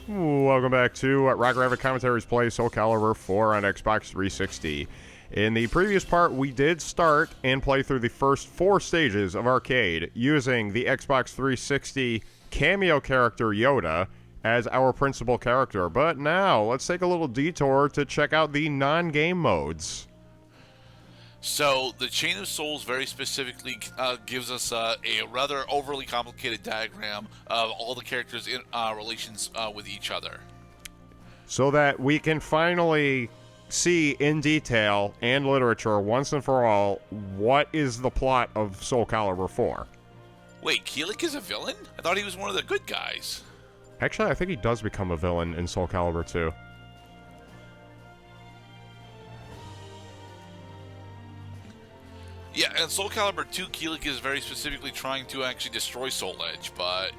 Welcome back to Rock Rabbit Commentaries play Soul Calibur 4 on Xbox 360. In the previous part, we did start and play through the first 4 stages of Arcade using the Xbox 360 cameo character Yoda as our principal character. But now, let's take a little detour to check out the non-game modes. So, the Chain of Souls very specifically gives us a rather overly complicated diagram of all the characters' in relations with each other. So that we can finally see in detail and literature, once and for all, what is the plot of Soul Calibur 4. Wait, Keelik is a villain? I thought he was one of the good guys. Actually, I think he does become a villain in Soul Calibur 2. Yeah, and Soul Calibur 2, Keelik is very specifically trying to actually destroy Soul Edge, but...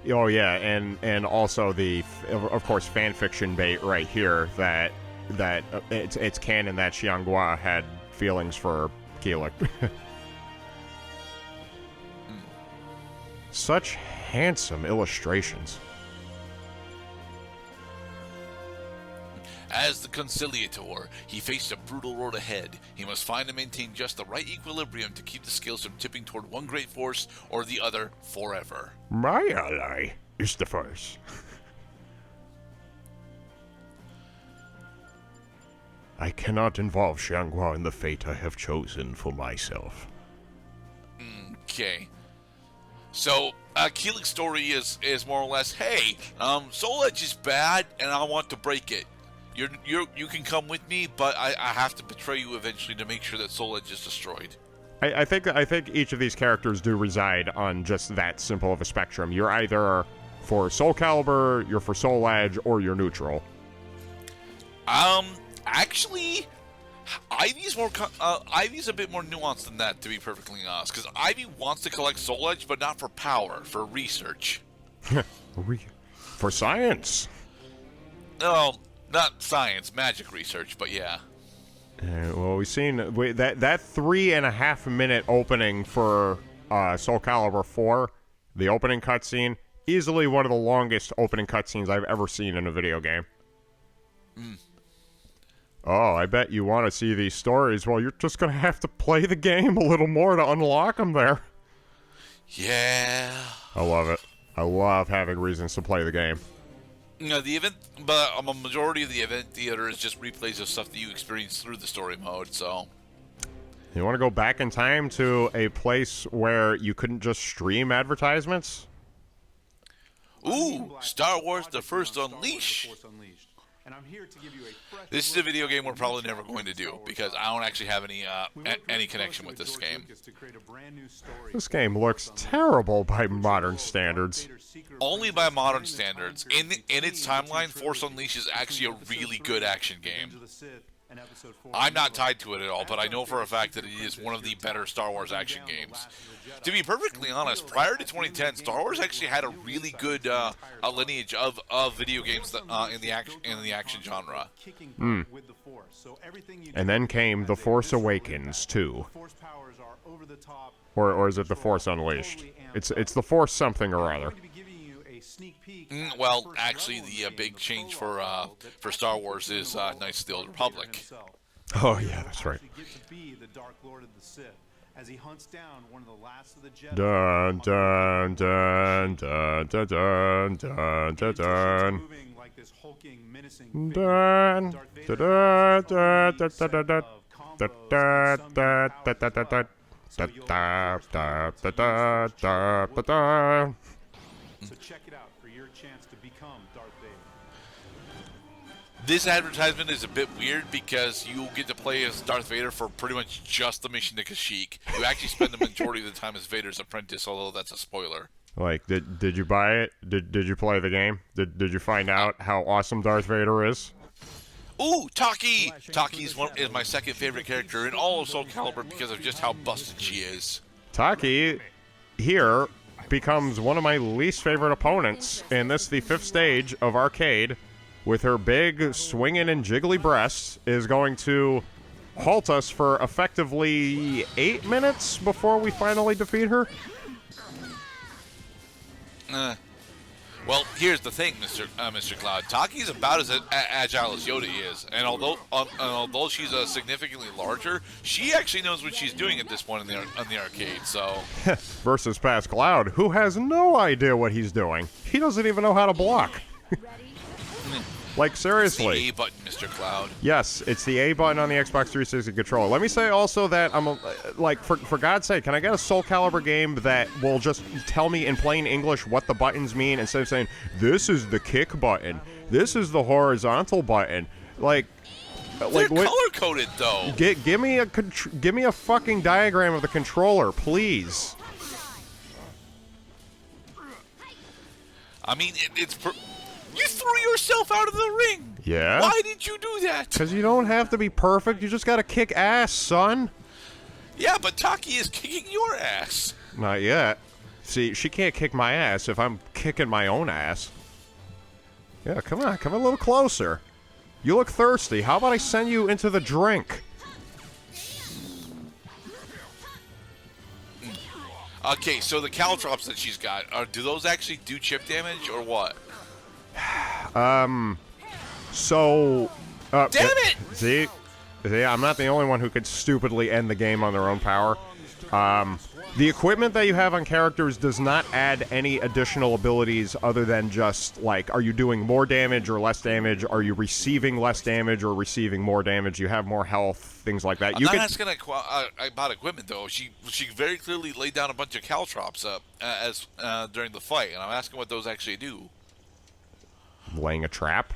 Oh yeah, and also the, of course, fanfiction bait right here that it's canon that Xianghua had feelings for Keelik. Such handsome illustrations. As the Conciliator, he faced a brutal road ahead. He must find and maintain just the right equilibrium to keep the scales from tipping toward one great force or the other forever. My ally is the Force. I cannot involve Xianghua in the fate I have chosen for myself. Okay. So, Keelik's story is more or less, hey, Soul Edge is bad and I want to break it. You can come with me, but I have to betray you eventually to make sure that Soul Edge is destroyed. I think each of these characters do reside on just that simple of a spectrum. You're either for Soul Calibur, you're for Soul Edge, or you're neutral. Actually, Ivy's a bit more nuanced than that, to be perfectly honest. Because Ivy wants to collect Soul Edge, but not for power, for research. For science. No. Not science, magic research, but yeah. Well, we've seen that 3.5 minute opening for Soul Calibur 4, the opening cutscene, easily one of the longest opening cutscenes I've ever seen in a video game. Oh, I bet you want to see these stories. Well, you're just going to have to play the game a little more to unlock them there. Yeah. I love it. I love having reasons to play the game. You know, the event, but a majority of the event theater is just replays of stuff that you experience through the story mode, so... You want to go back in time to a place where you couldn't just stream advertisements? Ooh, Star Wars The First Unleash! This is a video game we're probably never going to do, because I don't actually have any connection with this game. This game looks terrible by modern standards. Only by modern standards. In its timeline, Force Unleashed is actually a really good action game. I'm not tied to it at all, but I know for a fact that it is one of the better Star Wars action games. To be perfectly honest, prior to 2010, Star Wars actually had a really good a lineage of video games that, in the action genre. And then came The Force Awakens 2. Or is it The Force Unleashed? It's The Force something or other. Well, actually, the big change for Star Wars is Knights of the Old Republic. Oh yeah, that's right. Dun dun dun dun dun dun dun dun dun. Dun dun dun dun dun dun dun. So check it out for your chance to become Darth Vader. This advertisement is a bit weird because you get to play as Darth Vader for pretty much just the mission to Kashyyyk. You actually spend the majority of the time as Vader's apprentice, although that's a spoiler. Like, did you buy it? Did you play the game? Did you find out how awesome Darth Vader is? Ooh, Taki! Taki is my second favorite character in all of Soul Calibur because of just how busted she is. Taki, here, becomes one of my least favorite opponents in this, the 5th stage of Arcade, with her big swinging and jiggly breasts, is going to halt us for effectively 8 minutes before we finally defeat her. Well, here's the thing, Mr. Cloud. Taki's about as agile as Yoda is, and although she's significantly larger, she actually knows what she's doing at this point in the arcade. So versus past Cloud, who has no idea what he's doing. He doesn't even know how to block. Like, seriously. It's the A button, Mr. Cloud. Yes, it's the A button on the Xbox 360 controller. Let me say also that for God's sake, can I get a Soul Calibur game that will just tell me in plain English what the buttons mean instead of saying, this is the kick button, this is the horizontal button? Like they're color-coded, though. Give me a fucking diagram of the controller, please. I mean, you threw yourself out of the ring. Yeah? Why did you do that? Because you don't have to be perfect. You just gotta kick ass, son. Yeah, but Taki is kicking your ass. Not yet. See, she can't kick my ass if I'm kicking my own ass. Yeah, come on. Come a little closer. You look thirsty. How about I send you into the drink? Okay, so the caltrops that she's got, do those actually do chip damage or what? Damn it! See, I'm not the only one who could stupidly end the game on their own power. The equipment that you have on characters does not add any additional abilities other than just, like, are you doing more damage or less damage? Are you receiving less damage or receiving more damage? You have more health, things like that. I'm not asking about equipment, though. She very clearly laid down a bunch of caltrops during the fight, and I'm asking what those actually do. Laying a trap.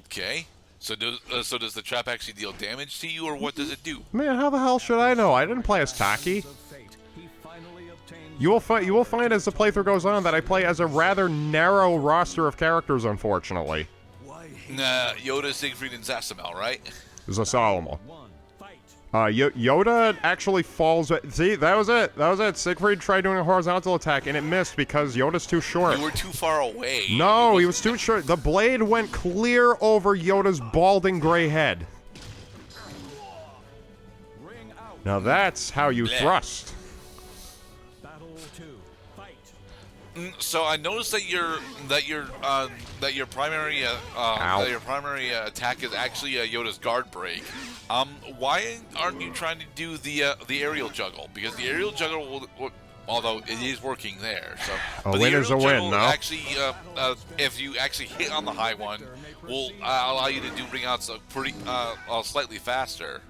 Okay. So does the trap actually deal damage to you, or what does it do? Man, how the hell should I know? I didn't play as Taki. You will find as the playthrough goes on that I play as a rather narrow roster of characters, unfortunately. Yoda, Siegfried, and Zasamel, right? Zasamel. Yoda actually falls. See, that was it. Siegfried tried doing a horizontal attack, and it missed because Yoda's too short. You were too far away. No, he was too short. The blade went clear over Yoda's balding gray head. Now that's how you thrust. So I noticed that your primary attack is actually Yoda's guard break. Why aren't you trying to do the aerial juggle? Because the aerial juggle will although it is working there. So a win is a win, no? Actually, if you actually hit on the high one, will allow you to do ring outs slightly faster.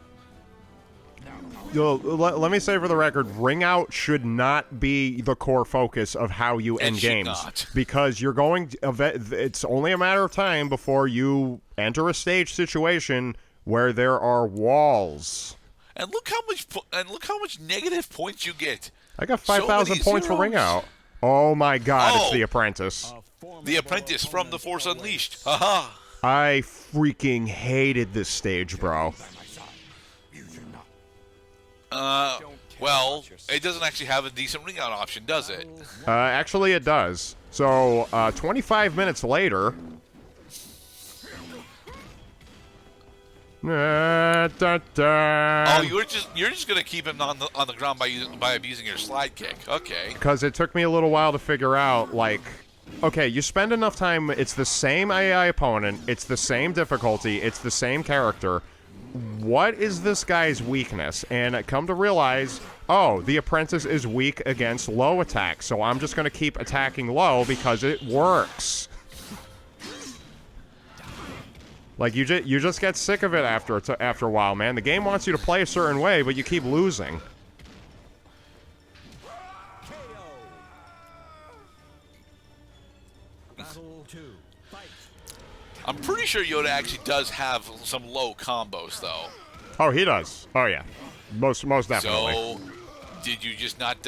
Let me say for the record, ring out should not be the core focus of how you end games. Not. Because you're going it's only a matter of time before you enter a stage situation where there are walls. And look how much negative points you get. I got 5,000 points for ring out. Oh my god, it's the Apprentice. The Apprentice from The Force Unleashed. Haha. I freaking hated this stage, bro. Well, it doesn't actually have a decent ring out option, does it? Actually, it does. So, 25 minutes later... Oh, you're just gonna keep him on the ground by abusing your slide kick. Okay. Because it took me a little while to figure out, like... Okay, you spend enough time... It's the same AI opponent, it's the same difficulty, it's the same character... What is this guy's weakness? And I come to realize, oh, the Apprentice is weak against low attacks, so I'm just going to keep attacking low because it works. Like, you just get sick of it after a while, man. The game wants you to play a certain way, but you keep losing. I'm pretty sure Yoda actually does have some low combos, though. Oh, he does. Oh, yeah. Most definitely. So, did you just not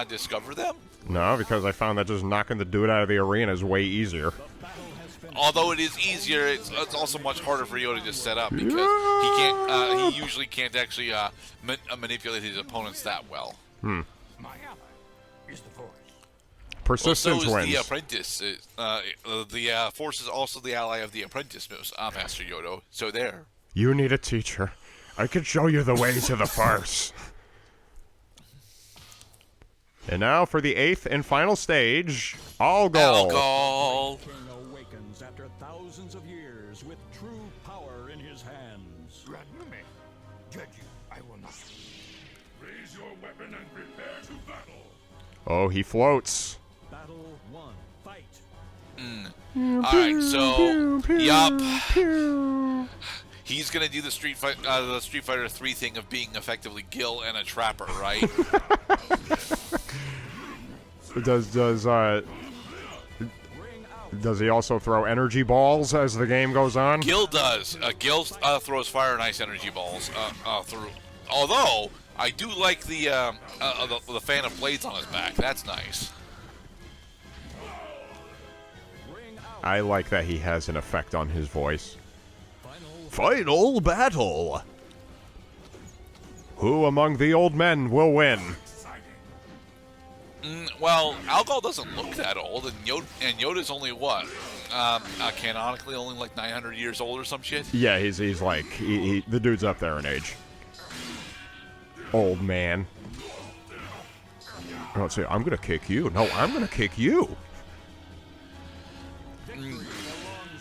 discover them? No, because I found that just knocking the dude out of the arena is way easier. Although it is easier, it's also much harder for Yoda to set up because he usually can't actually manipulate his opponents that well. Persistence so is wins. The Apprentice. The Force is also the ally of the Apprentice, Master Yoda. So there. You need a teacher. I can show you the way to the Farce. And now for the 8th and final stage, Algol. Algol. King awakens after thousands of years with true power in his hands. Granumi, judge you, I will not. Raise your weapon and prepare to battle. Oh, he floats. Battle 1, fight. Alright, so, yup. He's gonna do the Street Fighter 3 thing of being effectively Gil and a trapper, right? Does he also throw energy balls as the game goes on? Gil does. Gil throws fire and ice energy balls through. Although I do like the fan of blades on his back. That's nice. I like that he has an effect on his voice. Final battle. Who among the old men will win? Well, Algol doesn't look that old, and Yoda's only what? Canonically only like 900 years old or some shit? Yeah, he's like, the dude's up there in age. Old man. Let's see, I'm gonna kick you. No, I'm gonna kick you. Belongs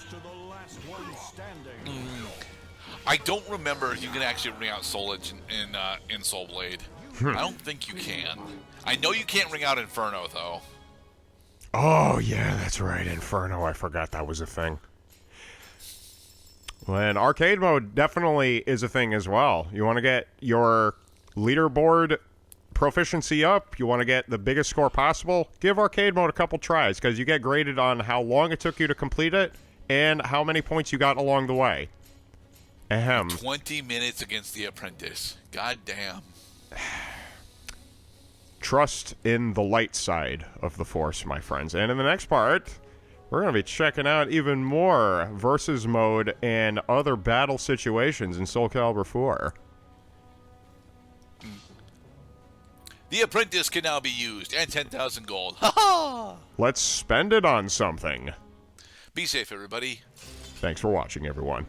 to the last one standing. I don't remember if you can actually ring out Soul Edge in Soul Blade. I don't think you can. I know you can't ring out Inferno, though. Oh, yeah, that's right. Inferno. I forgot that was a thing. Well, and arcade mode definitely is a thing as well. You want to get your leaderboard proficiency up, you want to get the biggest score possible, give arcade mode a couple tries, because you get graded on how long it took you to complete it and how many points you got along the way. Ahem. 20 minutes against the Apprentice. God damn. Trust in the light side of the Force, my friends. And in the next part, we're going to be checking out even more versus mode and other battle situations in Soul Calibur 4. The Apprentice can now be used, and 10,000 gold. Ha ha! Let's spend it on something. Be safe, everybody. Thanks for watching, everyone.